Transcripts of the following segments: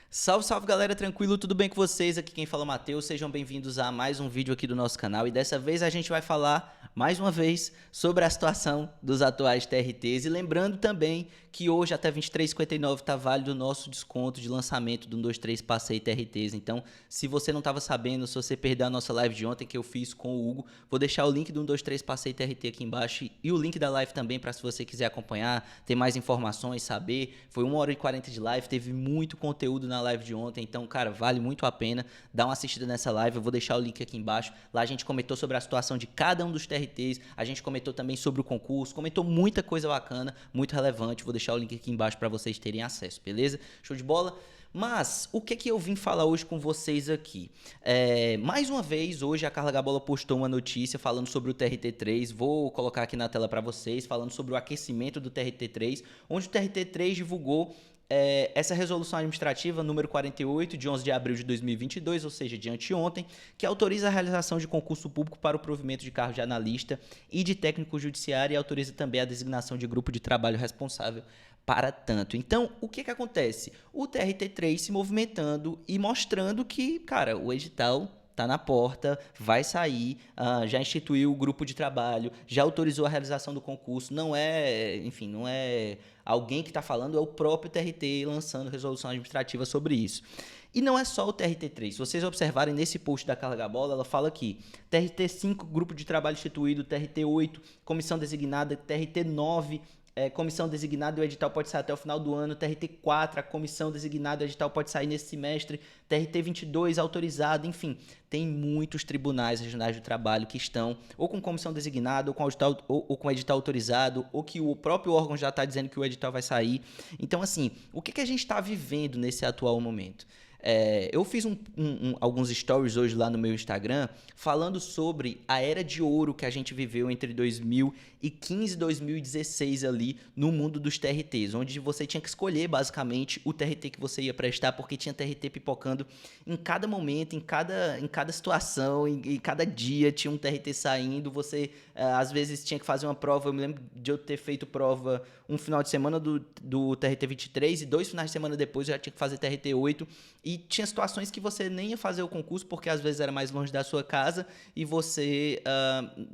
Salve, salve galera, tranquilo? Tudo bem com vocês? Aqui quem fala é o Matheus, sejam bem-vindos a mais um vídeo aqui do nosso canal e dessa vez a gente vai falar mais uma vez sobre a situação dos atuais TRTs e lembrando também que hoje até 23h59 tá válido o nosso desconto de lançamento do 123 Passei TRTs, então se você não estava sabendo, se você perdeu a nossa live de ontem que eu fiz com o Hugo, vou deixar o link do 123 Passei TRT aqui embaixo e o link da live também para se você quiser acompanhar, ter mais informações, saber, foi 1h40 de live, teve muito conteúdo na live de ontem, então, cara, vale muito a pena dar uma assistida nessa live, eu vou deixar o link aqui embaixo, lá a gente comentou sobre a situação de cada um dos TRTs, a gente comentou também sobre o concurso, comentou muita coisa bacana, muito relevante, vou deixar o link aqui embaixo para vocês terem acesso, beleza? Show de bola? Mas, o que que eu vim falar hoje com vocês aqui? Mais uma vez, hoje a Carla Gabola postou uma notícia falando sobre o TRT3, vou colocar aqui na tela para vocês, falando sobre o aquecimento do TRT3, onde o TRT3 divulgou essa resolução administrativa número 48, de 11 de abril de 2022, ou seja, de anteontem, que autoriza a realização de concurso público para o provimento de cargo de analista e de técnico judiciário e autoriza também a designação de grupo de trabalho responsável para tanto. Então, o que que acontece? O TRT3 se movimentando e mostrando que, cara, o edital tá na porta, vai sair, já instituiu o grupo de trabalho, já autorizou a realização do concurso, não é, enfim, não é alguém que está falando, é o próprio TRT lançando resolução administrativa sobre isso. E não é só o TRT3, se vocês observarem nesse post da Carla Gabola, ela fala aqui, TRT5, grupo de trabalho instituído, TRT8, comissão designada, TRT9, comissão designada, o edital pode sair até o final do ano, TRT4, a comissão designada, o edital pode sair nesse semestre, TRT22, autorizado, enfim, tem muitos tribunais regionais do trabalho que estão ou com comissão designada, ou com edital autorizado, ou que o próprio órgão já está dizendo que o edital vai sair. Então, assim, o que que a gente está vivendo nesse atual momento? Eu fiz alguns stories hoje lá no meu Instagram falando sobre a era de ouro que a gente viveu entre 2015 e 2016 ali no mundo dos TRTs, onde você tinha que escolher basicamente o TRT que você ia prestar, porque tinha TRT pipocando em cada momento, em cada situação, em cada dia tinha um TRT saindo, você às vezes tinha que fazer uma prova, eu me lembro de eu ter feito prova um final de semana do TRT 23 e 2 finais de semana depois eu já tinha que fazer TRT 8 e tinha situações que você nem ia fazer o concurso porque às vezes era mais longe da sua casa e você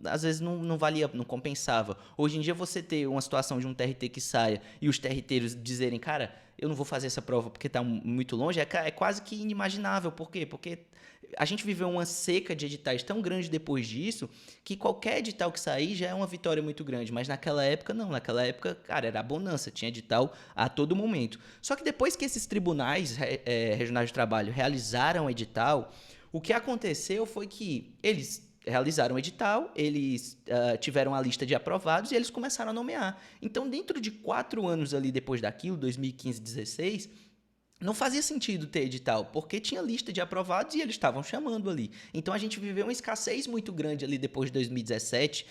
às vezes não valia, não compensava. Hoje em dia você ter uma situação de um TRT que saia e os TRTeiros dizerem, cara, eu não vou fazer essa prova porque está muito longe, é quase que inimaginável. Por quê? Porque a gente viveu uma seca de editais tão grande depois disso que qualquer edital que sair já é uma vitória muito grande, mas naquela época não, naquela época, cara, era a bonança, tinha edital a todo momento. Só que depois que esses tribunais regionais de trabalho realizaram o edital, o que aconteceu foi que eles realizaram o edital, eles tiveram a lista de aprovados e eles começaram a nomear. Então, dentro de 4 anos ali depois daquilo, 2015, 16, não fazia sentido ter edital, porque tinha lista de aprovados e eles estavam chamando ali. Então, a gente viveu uma escassez muito grande ali depois de 2017,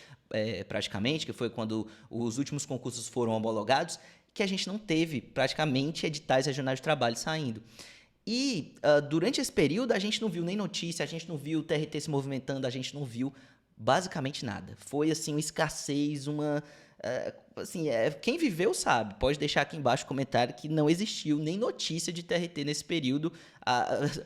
praticamente, que foi quando os últimos concursos foram homologados, que a gente não teve praticamente editais regionais de trabalho saindo. E durante esse período a gente não viu nem notícia, a gente não viu o TRT se movimentando, a gente não viu basicamente nada. Foi assim uma escassez, assim, quem viveu sabe, pode deixar aqui embaixo o comentário que não existiu nem notícia de TRT nesse período.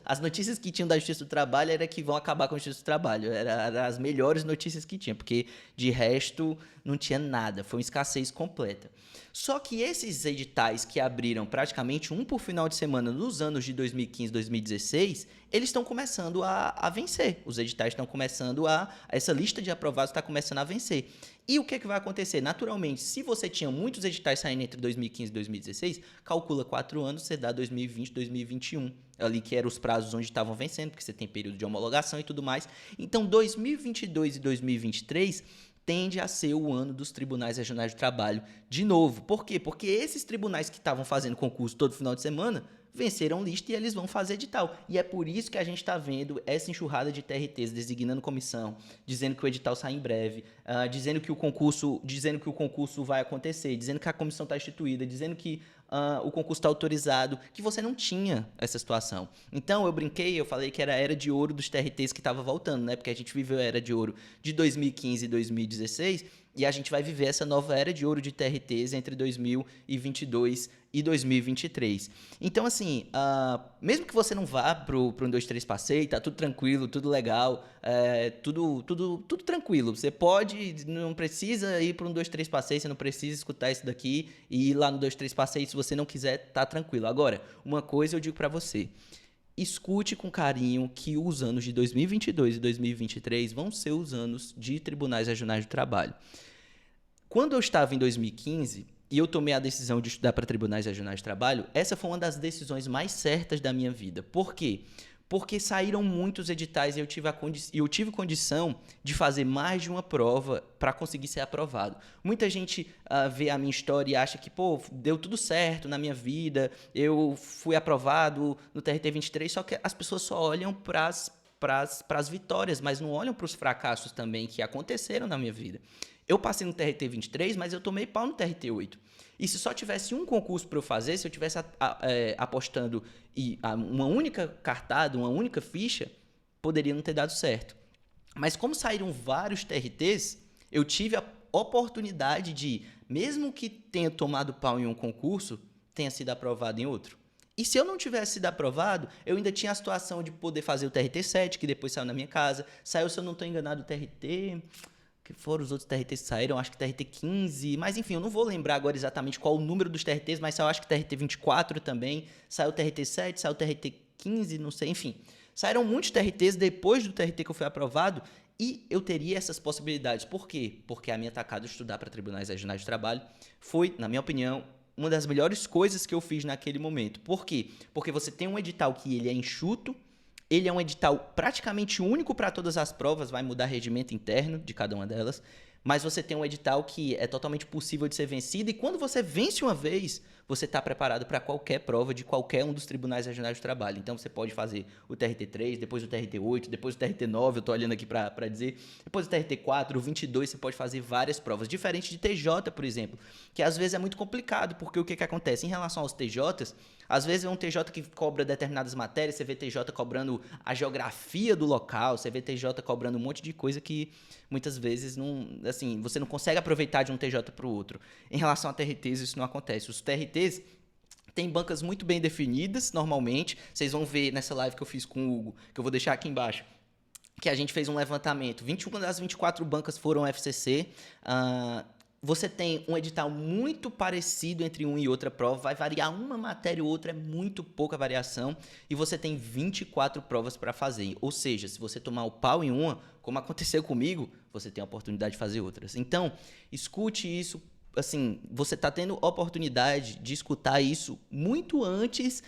As notícias que tinham da Justiça do Trabalho era que vão acabar com a Justiça do Trabalho, eram as melhores notícias que tinha, porque de resto não tinha nada, foi uma escassez completa. Só que esses editais que abriram praticamente um por final de semana nos anos de 2015 e 2016, eles estão começando a vencer. Os editais estão começando essa lista de aprovados está começando a vencer. E o que vai acontecer? Naturalmente, se você tinha muitos editais saindo entre 2015 e 2016, calcula 4 anos, você dá 2020, 2021, ali que eram os prazos onde estavam vencendo, porque você tem período de homologação e tudo mais. Então, 2022 e 2023 tende a ser o ano dos tribunais regionais de trabalho de novo. Por quê? Porque esses tribunais que estavam fazendo concurso todo final de semana venceram lista e eles vão fazer edital. E é por isso que a gente está vendo essa enxurrada de TRTs designando comissão, dizendo que o edital sai em breve, dizendo que o concurso vai acontecer, dizendo que a comissão está instituída, dizendo que o concurso está autorizado, que você não tinha essa situação. Então eu brinquei, eu falei que era a era de ouro dos TRTs que estava voltando, né? Porque a gente viveu a era de ouro de 2015 e 2016, e a gente vai viver essa nova era de ouro de TRTs entre 2022 e 2023. Então, assim, mesmo que você não vá para o 1, 2, 3 passeio, tá tudo tranquilo, tudo legal, tudo tranquilo. Você pode, não precisa ir para um 2, 3 passeio, você não precisa escutar isso daqui e ir lá no 2, 3 passeio, se você não quiser, tá tranquilo. Agora, uma coisa eu digo para você. Escute com carinho que os anos de 2022 e 2023 vão ser os anos de tribunais regionais do trabalho. Quando eu estava em 2015 e eu tomei a decisão de estudar para tribunais regionais de trabalho, essa foi uma das decisões mais certas da minha vida. Por quê? Porque saíram muitos editais e eu tive condição de fazer mais de uma prova para conseguir ser aprovado. Muita gente vê a minha história e acha que, pô, deu tudo certo na minha vida, eu fui aprovado no TRT 23, só que as pessoas só olham para as vitórias, mas não olham para os fracassos também que aconteceram na minha vida. Eu passei no TRT 23, mas eu tomei pau no TRT 8. E se só tivesse um concurso para eu fazer, se eu tivesse apostando uma única cartada, uma única ficha, poderia não ter dado certo. Mas como saíram vários TRTs, eu tive a oportunidade de, mesmo que tenha tomado pau em um concurso, tenha sido aprovado em outro. E se eu não tivesse sido aprovado, eu ainda tinha a situação de poder fazer o TRT 7, que depois saiu na minha casa. Saiu, se eu não estou enganado, o TRT... que foram os outros TRTs que saíram, acho que TRT 15, mas enfim, eu não vou lembrar agora exatamente qual o número dos TRTs, mas eu acho que TRT 24 também, saiu o TRT 7, saiu o TRT 15, não sei, enfim. Saíram muitos TRTs depois do TRT que eu fui aprovado e eu teria essas possibilidades. Por quê? Porque a minha tacada de estudar para tribunais regionais de trabalho foi, na minha opinião, uma das melhores coisas que eu fiz naquele momento. Por quê? Porque você tem um edital que ele é enxuto, ele é um edital praticamente único para todas as provas, vai mudar regimento interno de cada uma delas, mas você tem um edital que é totalmente possível de ser vencido e quando você vence uma vez, você está preparado para qualquer prova de qualquer um dos tribunais regionais de trabalho. Então, você pode fazer o TRT 3, depois o TRT 8, depois o TRT 9, eu estou olhando aqui para dizer, depois o TRT 4, o 22, você pode fazer várias provas, diferente de TJ, por exemplo, que às vezes é muito complicado, porque o que acontece? Em relação aos TJs, às vezes é um TJ que cobra determinadas matérias, você vê TJ cobrando a geografia do local, você vê TJ cobrando um monte de coisa que muitas vezes não, assim, você não consegue aproveitar de um TJ para o outro. Em relação a TRTs, isso não acontece. Os TRTs têm bancas muito bem definidas, normalmente. Vocês vão ver nessa live que eu fiz com o Hugo, que eu vou deixar aqui embaixo, que a gente fez um levantamento. 21 das 24 bancas foram FCC. Você tem um edital muito parecido entre uma e outra prova, vai variar uma matéria ou outra, é muito pouca variação, e você tem 24 provas para fazer. Ou seja, se você tomar o pau em uma, como aconteceu comigo, você tem a oportunidade de fazer outras. Então, escute isso. Assim, você está tendo oportunidade de escutar isso muito antes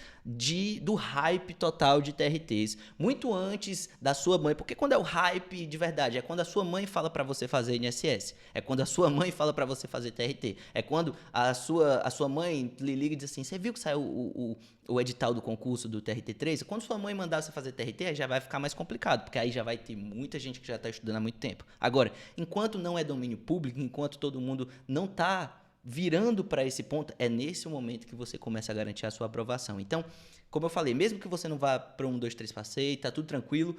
do hype total de TRTs, muito antes da sua mãe, porque quando é o hype de verdade, é quando a sua mãe fala para você fazer INSS, é quando a sua mãe fala para você fazer TRT, é quando a sua mãe lhe liga e diz assim, você viu que saiu o edital do concurso do TRT3? Quando sua mãe mandar você fazer TRT, aí já vai ficar mais complicado, porque aí já vai ter muita gente que já está estudando há muito tempo. Agora, enquanto não é domínio público, enquanto todo mundo não está virando para esse ponto, é nesse momento que você começa a garantir a sua aprovação. Então, como eu falei, mesmo que você não vá para 1, 2, 3 passeio, tá tudo tranquilo,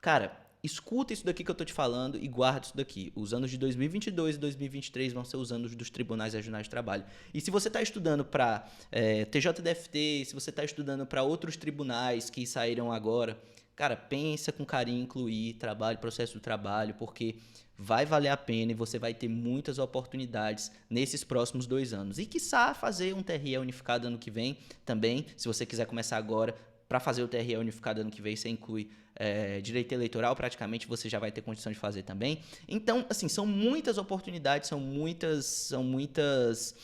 cara, escuta isso daqui que eu tô te falando e guarda isso daqui. Os anos de 2022 e 2023 vão ser os anos dos tribunais regionais de trabalho. E se você está estudando para TJDFT, se você está estudando para outros tribunais que saíram agora, cara, pensa com carinho em incluir trabalho, processo do trabalho, porque vai valer a pena e você vai ter muitas oportunidades nesses próximos 2 anos. E quiçá fazer um TRE unificado ano que vem também, se você quiser começar agora, para fazer o TRE unificado ano que vem, você inclui direito eleitoral, praticamente você já vai ter condição de fazer também. Então, assim, são muitas oportunidades, são muitas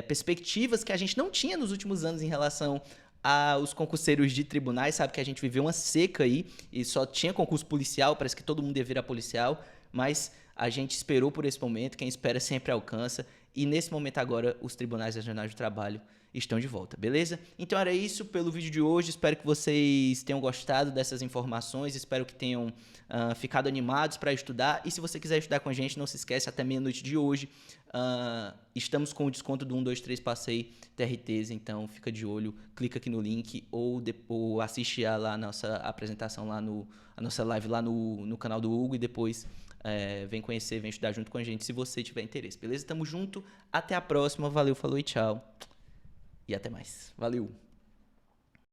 perspectivas que a gente não tinha nos últimos anos em relação aos concurseiros de tribunais, sabe que a gente viveu uma seca aí e só tinha concurso policial, parece que todo mundo ia virar policial, mas a gente esperou por esse momento, quem espera sempre alcança, e nesse momento agora os tribunais regionais de trabalho estão de volta, beleza? Então era isso pelo vídeo de hoje, espero que vocês tenham gostado dessas informações, espero que tenham ficado animados para estudar, e se você quiser estudar com a gente, não se esquece, até meia-noite de hoje, estamos com o desconto do 123 Passei TRTs, então fica de olho, clica aqui no link ou assiste lá a nossa apresentação, a nossa live lá no canal do Hugo, e depois vem conhecer, vem estudar junto com a gente se você tiver interesse, beleza? Tamo junto, até a próxima, valeu, falou e tchau. E até mais. Valeu!